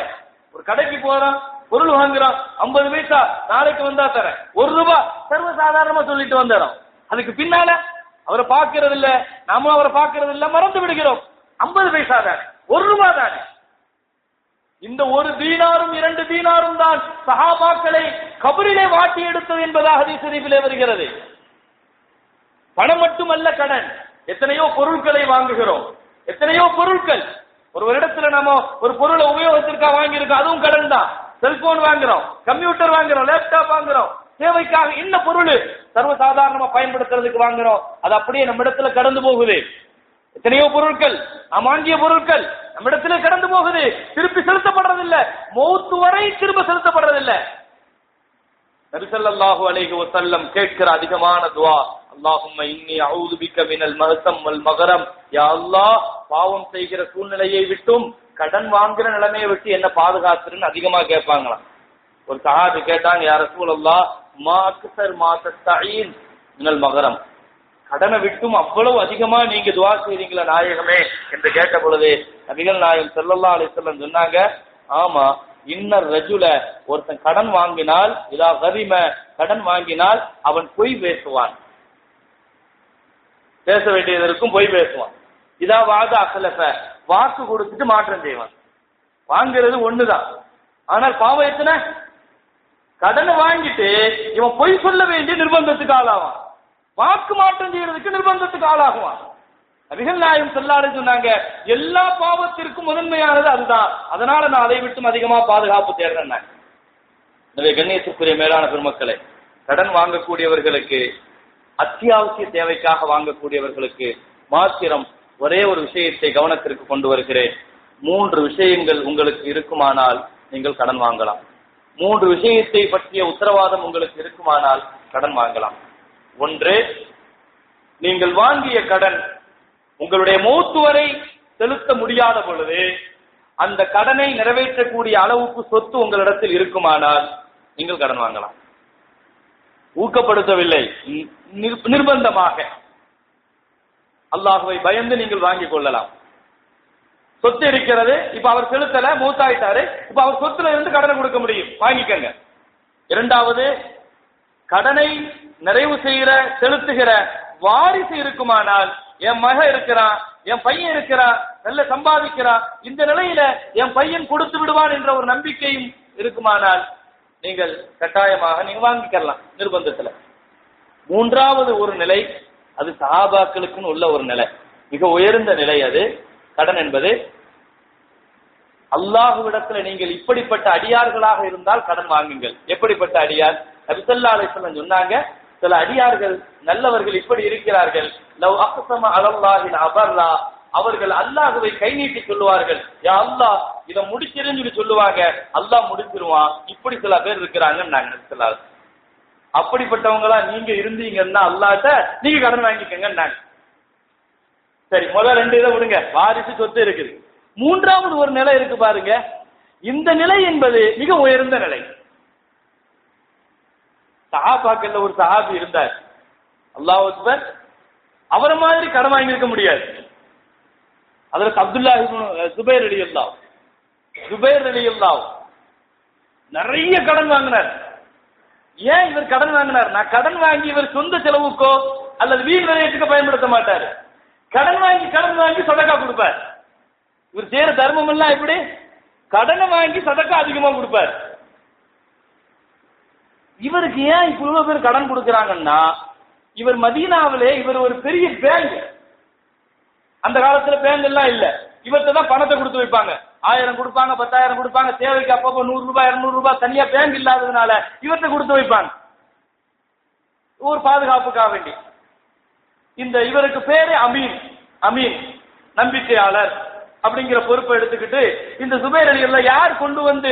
ஒரு கடைக்கு போறோம், பொருள் வாங்குறோம், 50 பைசா நாளைக்கு வந்தா தரேன், 1 ரூபாய் சர்வ சாதாரணமா சொல்லிட்டு வந்துடும். அதுக்கு பின்னால அவரை பார்க்கறது இல்ல, நாம அவரை பார்க்கறது இல்ல, மறந்து விடுகிறோம். 50 பைசா தானே, 1 ரூபாய் தானே. இந்த 1 தீனாரும் 2 தீனாரும் தான் சஹாபாக்களை கபரிலே வாட்டி எடுத்தது என்பதாக ஹதீஸ் ஷரீஃபிலே வருகிறது. பணம் மட்டுமல்ல கடன், எத்தனையோ பொருட்களை வாங்குகிறோம், எத்தனையோ பொருட்கள். ஒரு இடத்துல நம்ம ஒரு பொருளை உபயோகத்திற்காக வாங்கியிருக்கோம், அதுவும் கடன் தான். செல்போன் வாங்குறோம், கம்ப்யூட்டர் வாங்குறோம், லேப்டாப் வாங்குறோம், தேவைக்காக என்ன பொருள் சர்வசாதாரணமா பயன்படுத்துறதுக்கு வாங்குறோம், அது அப்படியே நம்ம இடத்துல கடந்து போகுது. எத்தனையோ பொருட்கள், நாம் வாங்கிய பொருட்கள் நம்ம இடத்துல கடந்து போகுது, திருப்பி செலுத்தப்படுறதில்லை, மௌத்து வரை திரும்ப செலுத்தப்படுறதில்லை. நபி ஸல்லல்லாஹு அலைஹி வஸல்லம் கேட்கிற அதிகமான துஆ, அல்லாஹும்ம இன்னி அஊது பிக மினல் மஹ்சம் வல் மகரம், யா அல்லாஹ் பாவம் செய்கிற சூழ்நிலையை விட்டும் கடன் வாங்குற நிலைமையை விட்டு என்ன பாதுகாத்துன்னு அதிகமா கேட்பாங்களாம். ஒரு சஹாபி கேட்டாங்க, யா ரசூலல்லாஹ் மா அக்ஸர் மா தஸ்தஈன் மினல் மகரம், கடனை விட்டும் அவ்வளவு அதிகமா நீங்க துஆ செய்றீங்களா நாயகமே என்று கேட்ட பொழுது நபிகள் நாயகம் ஸல்லல்லாஹு அலைஹி வஸல்லம் சொன்னாங்க, ஆமா, இன்னர் ரஜுல, ஒருத்தன் கடன் வாங்கினால், இதா கரிம கடன் வாங்கினால் அவன் பொய் பேசுவான், பேச வேண்டியதற்கும் பொய் பேசுவான். இதா வாத அசலஃப, வாக்கு கொடுத்துட்டு மாற்றம் செய்வான். வாங்கிறது ஒண்ணுதான், ஆனால் பாவம் எத்தனை? கடனை வாங்கிட்டு இவன் பொய் சொல்ல வேண்டிய நிர்பந்தத்துக்கு ஆளாவான், வாக்கு மாற்றம் செய்யறதுக்கு நிர்பந்தத்துக்கு ஆளாகுவான். நபிகள் நாயகம் ஸல்லல்லாஹு அலைஹி சொன்னாங்க, எல்லா பாவத்திற்கும் முதன்மையானது அதுதான், அதனால நான் அதை விட்டும் அதிகமா பாதுகாப்பு தேடுறேன். எனவே கண்ணியத்துக்குரிய மேலான பெருமக்களே, கடன் வாங்கக்கூடியவர்களுக்கு அத்தியாவசிய தேவைக்காக வாங்கக்கூடியவர்களுக்கு மாத்திரம் ஒரே ஒரு விஷயத்தை கவனத்திற்கு கொண்டு வருகிறேன். 3 விஷயங்கள் உங்களுக்கு இருக்குமானால் நீங்கள் கடன் வாங்கலாம். 3 விஷயத்தை பற்றிய உத்தரவாதம் உங்களுக்கு இருக்குமானால் கடன் வாங்கலாம். 1, நீங்கள் வாங்கிய கடன் உங்களுடைய மௌத்து வரை செலுத்த முடியாத பொழுது அந்த கடனை நிறைவேற்றக்கூடிய அளவுக்கு சொத்து உங்களிடத்தில் இருக்குமானால் நீங்கள் கடன் வாங்கலாம். ஊக்கப்படுத்தவில்லை, நிர்பந்தமாக அல்லாஹ்வை பயந்து நீங்கள் வாங்கிக் கொள்ளலாம். சொத்து இருக்கிறது, இப்ப அவர் செலுத்தல, மூத்தாயிட்டாரு, இப்ப அவர் சொத்துல இருந்து கடனை கொடுக்க முடியும், வாங்கிக்கங்க. 2வது, கடனை நிறைவு செய்கிற செலுத்துகிற வாரிசு இருக்குமானால், என் மக இருக்கிறான், என் பையன் இருக்கிறான், நல்ல சம்பாதிக்கிறான், இந்த நிலையில என் பையன் கொடுத்து விடுவான் என்ற ஒரு நம்பிக்கையும் இருக்குமானால் நீங்கள் கட்டாயமாக நீங்க வாங்கிக்கலாம் நிர்பந்தத்துல. 3வது ஒரு நிலை, அது சஹாபாக்களுக்குன்னு உள்ள ஒரு நிலை, மிக உயர்ந்த நிலை. அது கடன் என்பது அல்லாஹ்விடத்துல நீங்கள் இப்படிப்பட்ட அடியார்களாக இருந்தால் கடன் வாங்குங்கள். எப்படிப்பட்ட அடியார்? நபி ஸல்லல்லாஹு அலைஹி வஸல்லம் சொன்னாங்க, சில அடியார்கள் நல்லவர்கள் இப்படி இருக்கிறார்கள், லவ் அக்ஸம அலல்லாஹி அபர்ரா, அவர்கள் அல்லாஹ்வை கை நீட்டி சொல்லுவார்கள், யா அல்லாஹ் இத முடிச்சிருன்னு சொல்லுவாங்க, அல்லாஹ் முடிச்சிருவான். இப்படி சில பேர் இருக்கிறாங்கன்னு நபி ஸல்லல்லாஹு அலைஹி வஸல்லம். அப்படிப்பட்டவங்களா நீங்க இருந்தீங்கன்னா அல்லாஹ்ட்ட நீங்க கடன் வாங்கிக்கங்க. சரி, முதல்ல 2 இதை விடுங்க, வாரிசு சொத்து இருக்குது. 3வது ஒரு நிலை இருக்கு பாருங்க. இந்த நிலை என்பது மிக உயர்ந்த நிலை. சஹாபாக்கள்ல ஒரு சஹாபி இருந்தார், அல்லாஹ் அக்பர், அவரை மாதிரி கடன் வாங்கியிருக்க முடியாது. அதற்கு அப்துல்லாஹ் இப்னு சுபைர் ரலியல்லாஹு நிறைய கடன் வாங்கினார். ஏன் இவர் கடன் வாங்கினார்? நான் கடன் வாங்கி இவர் சொந்த செலவுக்கோ அல்லது வீண் விரயத்துக்கு பயன்படுத்த மாட்டாரு. கடன் வாங்கி சதக்கா கொடுப்பார். இவர் செய்யற தர்மம் எல்லாம் எப்படி? கடனை வாங்கி சதக்கா அதிகமா கொடுப்பார். இவருக்கு ஏன் இவ்வளவு பேர் கடன் கொடுக்கறாங்கன்னா, இவர் மதீனாவிலே இவர் ஒரு பெரிய பேங்க். அந்த காலத்துல பேங்க் எல்லாம் இல்ல, இவர்கிட்ட தான் பணத்தை கொடுத்து வைப்பாங்க. 1000 கொடுப்பாங்க, 10,000 கொடுப்பாங்க. தேவைக்கு அப்பப்போ 100 ரூபாய் 200 ரூபாய் தனியா பேங்க் இல்லாததுனால இவர்கிட்ட கொடுத்து வைப்பாங்க, ஒரு பாதுகாப்புக்காக வேண்டி. இந்த இவருக்கு பேரு அமீன், நம்பிக்கையாளர் அப்படிங்கிற பொறுப்பை எடுத்துக்கிட்டு இந்த சுபைர் ரலியல்லாஹு யார் கொண்டு வந்து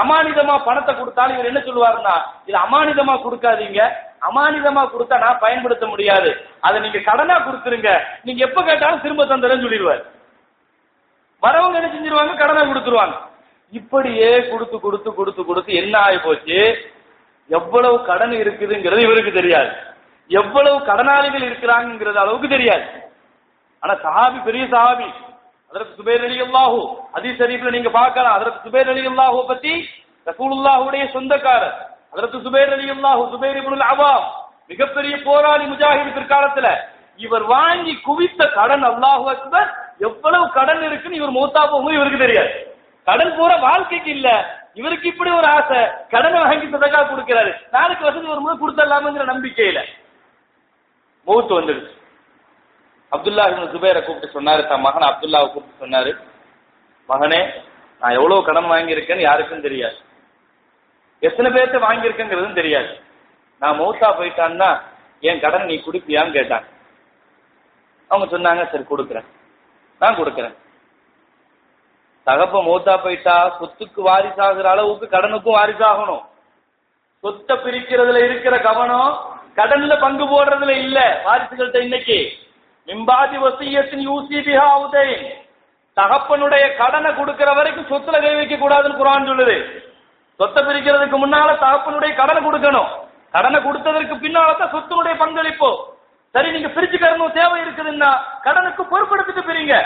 அமானிதமா பணத்தை கொடுத்தாலும் இவர் என்ன சொல்லுவாருன்னா, இது அமானிதமா கொடுக்காதீங்க, அமானிதமா கொடுத்தா நான் பயன்படுத்த முடியாது, அதை நீங்க கடனா கொடுத்துருங்க, நீங்க எப்ப கேட்டாலும் திரும்ப தந்துறேன்னு சொல்லிடுவார். வரவங்க என்ன செஞ்சிருவாங்க, கடனா கொடுத்துருவாங்க. இப்படியே கொடுத்து கொடுத்து கொடுத்து கொடுத்து என்ன ஆகி போச்சு, எவ்வளவு கடன் இருக்குதுங்கிறது இவருக்கு தெரியாது, எவ்வளவு கடனாளிகள் இருக்கிறாங்கிறது அளவுக்கு தெரியாது. ஆனா சஹாபி, பெரிய சஹாபி ஹஜ்ரத் சுபைர் ரலியல்லாஹு, ஹதீஸ் ஷரீஃப்ல நீங்க பார்க்கலாம். ஹஜ்ரத் சுபைர் ரலியல்லாஹு பத்தி ரசூலுல்லாஹ்வுடைய சொந்தக்காரர் ஹஜ்ரத் சுபைர் ரலியல்லாஹு, சுபைர் இப்னுல் அவாம், மிகப்பெரிய போராளி, முஜாஹித் பிற்காலத்துல. இவர் வாங்கி குவித்த கடன், அல்லாஹு அக்பர், எவ்வளவு கடன் இருக்குன்னு இவர் மௌத்தா போகும் இவருக்கு தெரியாது. கடன் போற வாழ்க்கைக்கு இல்ல, இவருக்கு இப்படி ஒரு ஆசை, கடனை வாங்கி சதக்கா கொடுக்கிறாரு, நாளைக்கு வசதி வரும்போது கொடுத்துடலாம்ங்கிற நம்பிக்கையில மௌத் வந்துடுச்சு. அப்துல்லாஹ் இப்னு சுபைரை கூப்பிட்டு சொன்னாரு, தன் மகன் அப்துல்லாவை கூப்பிட்டு சொன்னாரு, மகனே, நான் எவ்வளவு கடன் வாங்கியிருக்கேன்னு யாருக்கும் தெரியாது, எத்தனை பேர்த்த வாங்கியிருக்கேங்கிறதும் தெரியாது, நான் மௌத்தா போயிட்டான்னா என் கடன் நீ குடுப்பியான்னு கேட்டாங்க. அவங்க சொன்னாங்க, சரி கொடுக்குறேன், நான் கொடுக்குறேன். தகப்ப மௌத்தா போயிட்டா சொத்துக்கு வாரிசாகிற அளவுக்கு கடனுக்கும் வாரிசாகணும். சொத்தை பிரிக்கிறதுல இருக்கிற கவனம் கடன்ல பங்கு போடுறதுல இல்ல. வாரிசுகள்கிட்ட இன்னைக்கு மிம்பாதி வசியத்தின் யூசி பிஹா உதைன், தகப்பனுடைய கடனை கொடுக்கிற வரைக்கும் சொத்துல கை வைக்க கூடாதுன்னு குர்ஆன் சொல்லுது. சொத்தை பிரிக்கிறதுக்கு முன்னால தகப்பனுடைய கடனை கொடுக்கணும், கடனை கொடுத்ததற்கு பின்னால்தான் சொத்தினுடைய பங்களிப்போ. சரி, நீங்க பிரிச்சுக்கணும் தேவை இருக்குதுன்னா கடனுக்கு பொறுப்படுத்திட்டு பிரிங்க.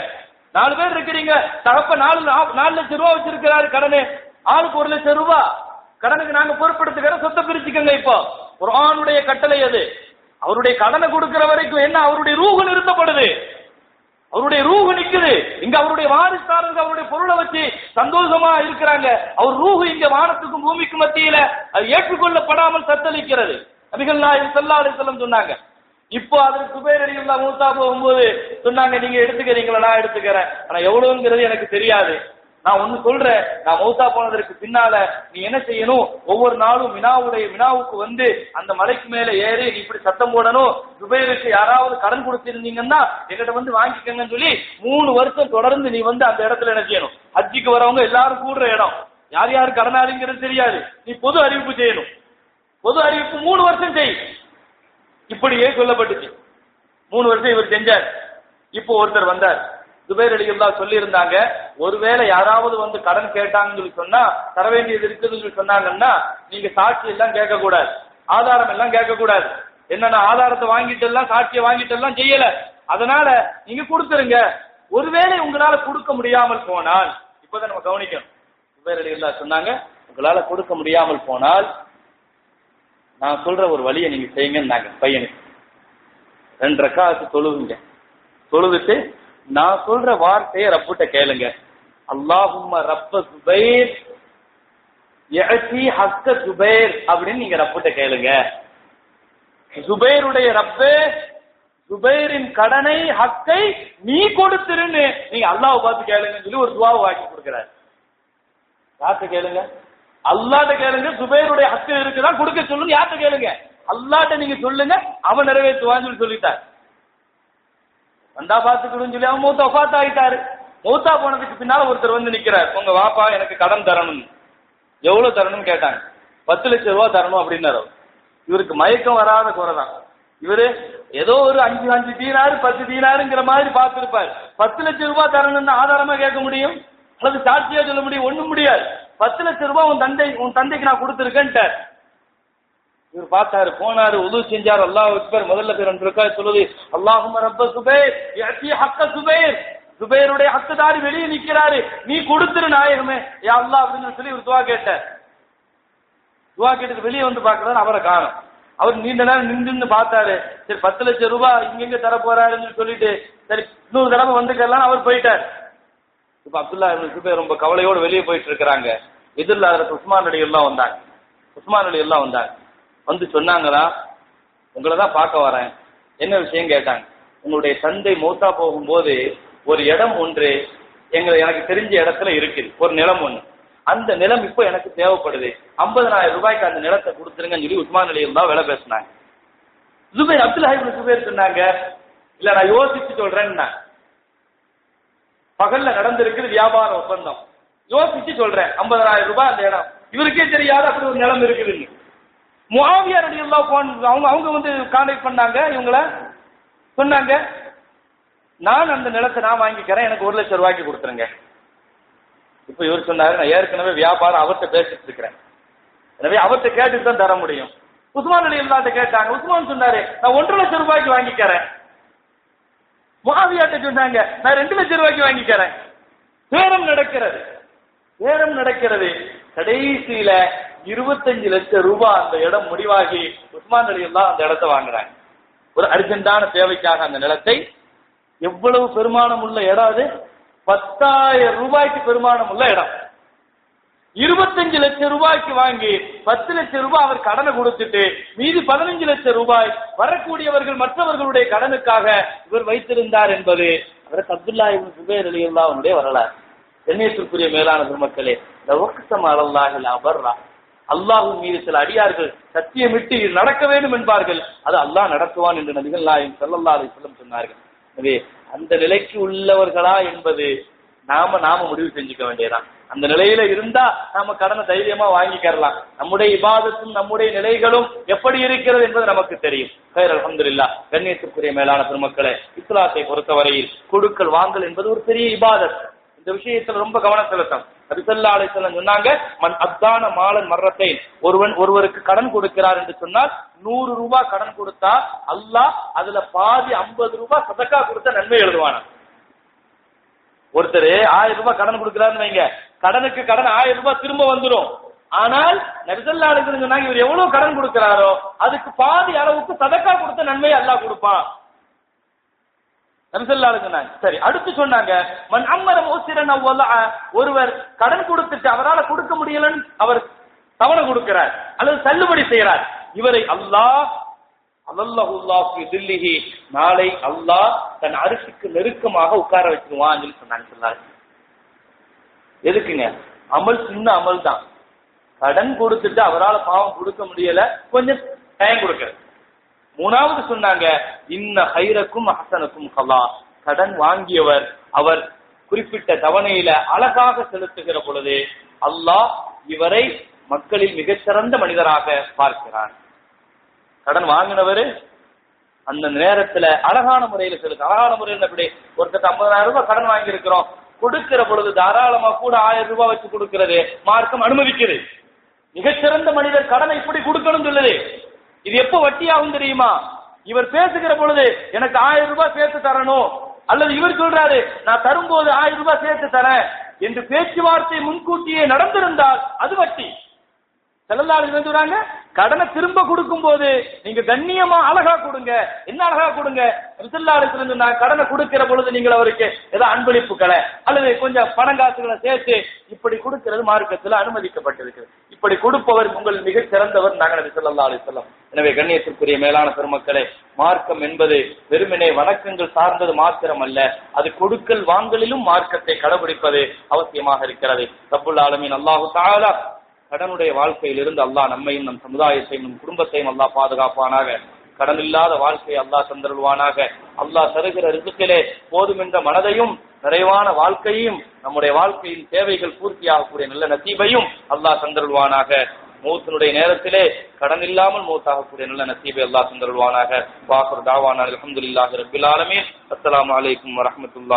4 பேர் இருக்கிறீங்க, தகப்ப 4 லட்சம் ரூபாய் வச்சிருக்கிறாரு கடனு, ஆளுக்கு 1 லட்சம் ரூபாய் கடனுக்கு நாங்க பொறுப்படுத்துக்கிற, சொத்தை பிரிச்சுக்கங்க. இப்போ குர்ஆனுடைய கட்டளை அது. அவருடைய கடனை கொடுக்கிற வரைக்கும் என்ன, அவருடைய ரூஹு நிறுத்தப்படுது, அவருடைய ரூஹு நிக்குது. இங்க அவருடைய வாரிசுதாரங்க அவருடைய பொருளை வச்சு சந்தோஷமா இருக்கிறாங்க. அவர் ரூஹு இங்க வானத்துக்கும் பூமிக்கும் மத்தியில அது ஏற்றுக்கொள்ளப்படாமல் தத்தளிக்கிறது. நபிகள் நாயகம் ஸல்லல்லாஹு அலைஹி வஸல்லம் சொன்னாங்க. இப்போ அதற்கு சுபைர் ரலியல்லாஹு மூத்தா போகும்போது சொன்னாங்க, நீங்க எடுத்துக்கிறீங்களா? நான் எடுத்துக்கிறேன், ஆனா எவ்வளவுங்கிறது எனக்கு தெரியாது, நான் ஒண்ணு சொல்றேன், நான் மௌத்தா போனதற்கு பின்னால நீ என்ன செய்யணும், ஒவ்வொரு நாளும் வினாவுக்கு வந்து அந்த மலைக்கு மேல ஏறி நீ இப்படி சத்தம் போடணும், ஜுபைருக்கு யாராவது கடன் கொடுத்திருந்தீங்கன்னா எங்கிட்ட வந்து வாங்கிக்கங்கன்னு சொல்லி 3 வருஷம் தொடர்ந்து நீ வந்து அந்த இடத்துல என்ன செய்யணும். ஹஜ்ஜிக்கு வரவங்க எல்லாரும் கூடுற இடம், யார் யார் கடனாளிங்கிறது தெரியாது, நீ பொது அறிவிப்பு செய்யணும். பொது அறிவிப்பு 3 வருஷம் செய். இப்படியே சொல்லப்பட்டுச்சு. 3 வருஷம் இவர் செஞ்சார். இப்போ ஒருத்தர் வந்தார், ஜுபைர் ரலியல்லாஹு சொல்லி இருந்தாங்க, ஒருவேளை யாராவது வந்து கடன் கேட்டாங்கன்னு சொல்லி சொன்னா, தர வேண்டியது இருக்குதுன்னு சொல்லி சொன்னாங்கன்னா நீங்க சாட்சி எல்லாம் கேட்க கூடாது, ஆதாரம் எல்லாம் கேட்க கூடாது. என்னன்னா ஆதாரத்தை வாங்கிட்டு எல்லாம் சாட்சியை வாங்கிட்டு எல்லாம் செய்யல, அதனால நீங்க கொடுத்துருங்க. ஒருவேளை உங்களால கொடுக்க முடியாமல் போனால், இப்பதான் நம்ம கவனிக்கணும், ஜுபைர் ரலியல்லாஹு சொன்னாங்க, உங்களால கொடுக்க முடியாமல் போனால் நான் சொல்ற ஒரு வழியை நீங்க செய்யுங்கன்னாங்க. பையனுக்கு 2 ரக்காத்து தொழுவுங்க, தொழுதுட்டு நான் சொல்ற வார்த்தையை ரப்புட்ட கேளுங்க, அல்லாஹும்ம ரப்ப ஜுபைர் யஅதி ஹக்க ஜுபைர் அப்படின்னு நீங்க ரப்புட்ட கேளுங்க. ஜுபைருடைய ரப்பே, ஜுபைரின் கடனை ஹக்கை நீ கொடுத்துருன்னு நீங்க அல்லாஹ்வை பார்த்து கேளுங்கன்னு சொல்லி ஒரு துஆவை வாக்கி கொடுக்கிறார். யார்கிட்ட கேளுங்க? அல்லாஹ்ட்ட கேளுங்க. ஜுபைருடைய ஹக்கு இருக்குதா கொடுக்க சொல்லுங்க. யார்கிட்ட கேளுங்க? அல்லாஹ்ட்ட நீங்க சொல்லுங்க, அவன் நிறைவேற்றுவான்னு சொல்லிட்டார். வந்தா பாத்துக்கணும்னு சொல்லி அவன் மௌத்தா ஆயிட்டாரு. மௌத்தா போனதுக்கு பின்னால ஒருத்தர் வந்து நிக்கிறார், உங்க வாப்பா எனக்கு கடன் தரணும். எவ்வளவு தரணும்னு கேட்டாங்க. 10 லட்சம் ரூபாய் தரணும் அப்படின்னாரு. இவருக்கு மயக்கம் வராத குறைதான். இவரு ஏதோ ஒரு 5 தீனாரு 10 தீனாருங்கிற மாதிரி பார்த்திருப்பாரு. 10 லட்சம் ரூபாய் தரணும்னு ஆதாரமா கேட்க முடியும் அல்லது சாட்சியா சொல்ல முடியும்? ஒண்ணும் முடியாது. 10 லட்சம் ரூபாய் உன் தந்தைக்கு நான் கொடுத்துருக்கேன்ட்டார். இவர் பார்த்தாரு, போனாரு, உது செஞ்சார். அல்லாஹ் அக்பர். முதல்ல பேர் 2 ரக்காத் சொல்லுது, அல்லாஹும்ம ரப்ப ஜுபைர் யஅதி ஹக்க ஜுபைர். ஜுபைருடைய ஹக்குதாரி வெளியே நிக்கிறாரு, நீ கொடுத்துரு நாயகமே யா அல்லாஹ் அப்படின்னு சொல்லி ஒரு துஆ கேட்டார். துஆ கேட்டு வெளியே வந்து பார்க்கறாரு, அவரை காணோம். அவர் நீண்ட நேரம் நின்று பார்த்தாரு. சரி 10 லட்சம் ரூபாய் இங்க தர போறாருன்னு சொல்லிட்டு சரி இன்னொரு தடவை வந்துக்கலாம் அவர் போயிட்டார். இப்ப அப்துல்லா இப்னு ஜுபைர் ரொம்ப கவலையோடு வெளியே போயிட்டு இருக்கிறாங்க. எதிரில் அதற்கு உஸ்மான் ரலியல்லாஹு வந்தாங்க. உஸ்மான் ரலியல்லாஹு வந்தாங்க. வந்து சொன்னாங்களா, உங்களை தான் பார்க்க வரேன். என்ன விஷயம் கேட்டாங்க. உங்களுடைய தந்தை மௌத்தா போகும்போது ஒரு இடம் ஒன்று எனக்கு தெரிஞ்ச இடத்துல இருக்குது, ஒரு நிலம் ஒண்ணு. அந்த நிலம் இப்போ எனக்கு தேவைப்படுது, 50,000 ரூபாய்க்கு அந்த நிலத்தை கொடுத்துருங்கன்னு சொல்லி உஸ்மான் ரலியல்லாஹு வேலை பேசினாங்க. ஜுபைர் அப்துல்லா இப்னு ஜுபைர் சொன்னாங்க, இல்ல நான் யோசிச்சு சொல்றேன்னா, பகல்ல நடந்திருக்குது வியாபார ஒப்பந்தம், யோசிச்சு சொல்றேன், 50,000 ரூபாய் அந்த இடம். இவருக்கே தெரியாத அப்படி ஒரு நிலம் இருக்குதுன்னு. முஆவியா ரலியல்லாஹு அன்ஹு அவங்க வந்து கான்டாக்ட் பண்ணாங்க, இவங்கள சொன்னாங்க, நான் அந்த நிலத்தை நான் வாங்கிக்கிறேன், எனக்கு 1 லட்சம் ரூபாய்க்கு கொடுத்துருங்க. இப்ப இவர் சொன்னாரு, நான் ஏற்கனவே வியாபாரம் அவர்கிட்ட பேசிட்டு இருக்கிறேன், எனவே அவர்கிட்ட கேட்டுட்டு தான் தர முடியும். உஸ்மான் ரலியல்லாஹு கேட்டாங்க. உஸ்மான் சொன்னாரு, நான் 1.5 லட்சம் ரூபாய்க்கு வாங்கிக்கிறேன். முஆவியாட்ட சொன்னாங்க, நான் 2 லட்சம் ரூபாய்க்கு வாங்கிக்கிறேன். பேரம் நடக்கிறது. கடைசியில 25 லட்சம் ரூபாய் அந்த இடம் முடிவாகி உஸ்மான் ரலியல்லாஹு அந்த இடத்தை வாங்குறாங்க. ஒரு அர்ஜென்டான தேவைக்காக அந்த நிலத்தை. எவ்வளவு பெருமானம் உள்ள இடம் அது? 10,000 ரூபாய்க்கு பெருமானம் உள்ள இடம். 25 லட்சம் ரூபாய்க்கு வாங்கி 10 லட்சம் ரூபாய் அவர் கடனை கொடுத்துட்டு மீதி 15 லட்சம் ரூபாய் வரக்கூடியவர்கள் மற்றவர்களுடைய கடனுக்காக இவர் வைத்திருந்தார் என்பது அவர் அப்துல்லா இப்னு ஜுபைர் ரலியல்லாஹு அன்ஹுடைய வரலாறு. கண்ணியத்திற்குரிய மேலான பெருமக்களே, அல்லாஹ்வின் மீது சில அடியார்கள் சத்தியமிட்டு இது நடக்க வேண்டும் என்பார்கள், அது அல்லாஹ் நடத்துவான் என்று நபிகள் நாயகம் ஸல்லல்லாஹு அலைஹி வஸல்லம் சொன்னார்கள். எனவே அந்த நிலைக்கு உள்ளவர்களா என்பது நாம முடிவு செஞ்சுக்க வேண்டியதான். அந்த நிலையில இருந்தா நாம கடனை தைரியமா வாங்கிக்கலாம். நம்முடைய இபாதத்தும் நம்முடைய நிலைகளும் எப்படி இருக்கிறது என்பது நமக்கு தெரியும். கைர் அல்ஹம்துலில்லாஹ். கண்ணியத்திற்குரிய மேலான பெருமக்களே, இஸ்லாத்தை பொறுத்தவரையில் கொடுக்கல் வாங்கல் என்பது ஒரு பெரிய இபாதத். இந்த விஷயத்துல ரொம்ப கவனம் செலுத்தம். நபி ஸல்லல்லாஹு அலைஹி வஸல்லம் சொன்னாங்க, மன் அத்தான மாலன் மர்ரத்தை, ஒருவருக்கு கடன் கொடுக்கிறார் என்று சொன்னால் 100 ரூபாய் கடன் கொடுத்தா அல்லாஹ் அதுல பாதி 50 ரூபாய் சதக்கா கொடுத்த நன்மை எழுதுவானா. ஒருத்தர் 1000 ரூபாய் கடன் கொடுக்கிறாருன்னு வைங்க, கடனுக்கு கடன் 1000 ரூபாய் திரும்ப வந்துடும். ஆனால் நபி ஸல்லல்லாஹு அலைஹி வஸல்லம் சொன்னாங்க, இவர் எவ்வளவு கடன் கொடுக்கிறாரோ அதுக்கு பாதி அளவுக்கு சதக்கா கொடுத்த நன்மை அல்லாஹ் கொடுப்பான். நபி ஸல்லல்லாஹு அலைஹி வஸல்லம் சரி அடுத்து சொன்னாங்க, மன் அம்மர முஸிரன் வலஅ, ஒருவர் கடன் கொடுத்துட்டு அவரால் கொடுக்க முடியலன்னு அவர் தவணை கொடுக்கிறார் அல்லது தள்ளுபடி செய்கிறார், இவரை அல்லாஹ் நாளை அல்லாஹ் தன் அரிசிக்கு நெருக்கமாக உட்கார வச்சிருவான் சொன்னாங்க. எதுக்குங்க? அமல் சின்ன அமல் தான். கடன் கொடுத்துட்டு அவரால் பாவம் கொடுக்க முடியல, கொஞ்சம் டைம் கொடுக்க. மூணாவது சொன்னாங்க, இன்ன ஹைரக்கும் அஹ்சனக்கும் கலா, கடன் வாங்கியவர் அவர் குறிப்பிட்ட தவணையில அழகாக செலுத்துகிற பொழுது அல்லாஹ் இவரை மக்களில் மிகச்சிறந்த மனிதராக பார்க்கிறான். கடன் வாங்கினவரு அந்த நேரத்துல அழகான முறையில செலுத்த. அழகான முறையில் எப்படி? ஒருத்தர் 50,000 ரூபாய் கடன் வாங்கி இருக்கிறோம், கொடுக்கிற பொழுது தாராளமா கூட 1000 ரூபாய் வச்சு கொடுக்கிறது மார்க்கம் அனுமதிக்குது. மிகச்சிறந்த மனிதர் கடனை இப்படி கொடுக்கணும் சொல்லுது. இது எப்ப வட்டியாகும் தெரியுமா? இவர் பேசுகிற பொழுது எனக்கு 1000 ரூபாய் சேர்த்து தரணும், அல்லது இவர் சொல்றாரு நான் தரும்போது 1000 ரூபாய் சேர்த்து தரேன் என்று பேச்சுவார்த்தை முன்கூட்டியே நடந்திருந்தால் அது வட்டி. ஸல்லல்லாஹு அலைஹி வஸல்லம் சொல்றாங்க, கடனை திரும்ப கொடுக்கும் போது நீங்க கண்ணியமா அழகா கொடுங்க. என்ன அழகா கொடுங்க? ஸல்லல்லாஹு அலைஹி வஸல்லம் சொன்னாங்க, கடனை கொடுக்கிற பொழுது நீங்கள் அவருக்கு ஏதோ அன்பளிப்புகளை அல்லது கொஞ்சம் பணங்காசுகளை சேர்த்து இப்படி கொடுக்கிறது மார்க்கத்தில் அனுமதிக்கப்பட்டிருக்கிறது. இப்படி கொடுப்பவர் உங்கள் மிக சிறந்தவர் நபி ஸல்லல்லாஹு அலைஹி வஸல்லம். எனவே கண்ணியத்திற்குரிய மேலான பெருமக்களே, மார்க்கம் என்பது வெறுமனே வணக்கங்கள் சார்ந்தது மாத்திரம் அல்ல, அது கொடுக்கல் வாங்கலிலும் மார்க்கத்தை கடைபிடிப்பது அவசியமாக இருக்கிறது. ரப்புல் ஆலமீன் அல்லாஹு தஆலா கடனுடைய வாழ்க்கையிலிருந்து அல்லாஹ் நம்மையும் நம் சமுதாயத்தையும் நம் குடும்பத்தையும் அல்லாஹ் பாதுகாப்பானாக. கடன் இல்லாத வாழ்க்கையை அல்லாஹ் தந்தருள்வானாக. அல்லாஹ் தருகிற ரிசுக்கிலே போதுமென்ற மனதையும் நிறைவான வாழ்க்கையும் நம்முடைய வாழ்க்கையின் தேவைகள் பூர்த்தியாகக்கூடிய நல்ல நசீபையும் அல்லாஹ் தந்தருள்வானாக. மௌத்தினுடைய நேரத்திலே கடன் இல்லாமல் மௌத்தாகக்கூடிய நல்ல நசீபை அல்லாஹ் தந்தருள்வானாக. வாஹிர் தாவானா அல்ஹம்துலில்லாஹி ரப்பில் ஆலமீன். அஸ்ஸலாமு அலைக்கும் வரஹ்மத்துல்லாஹி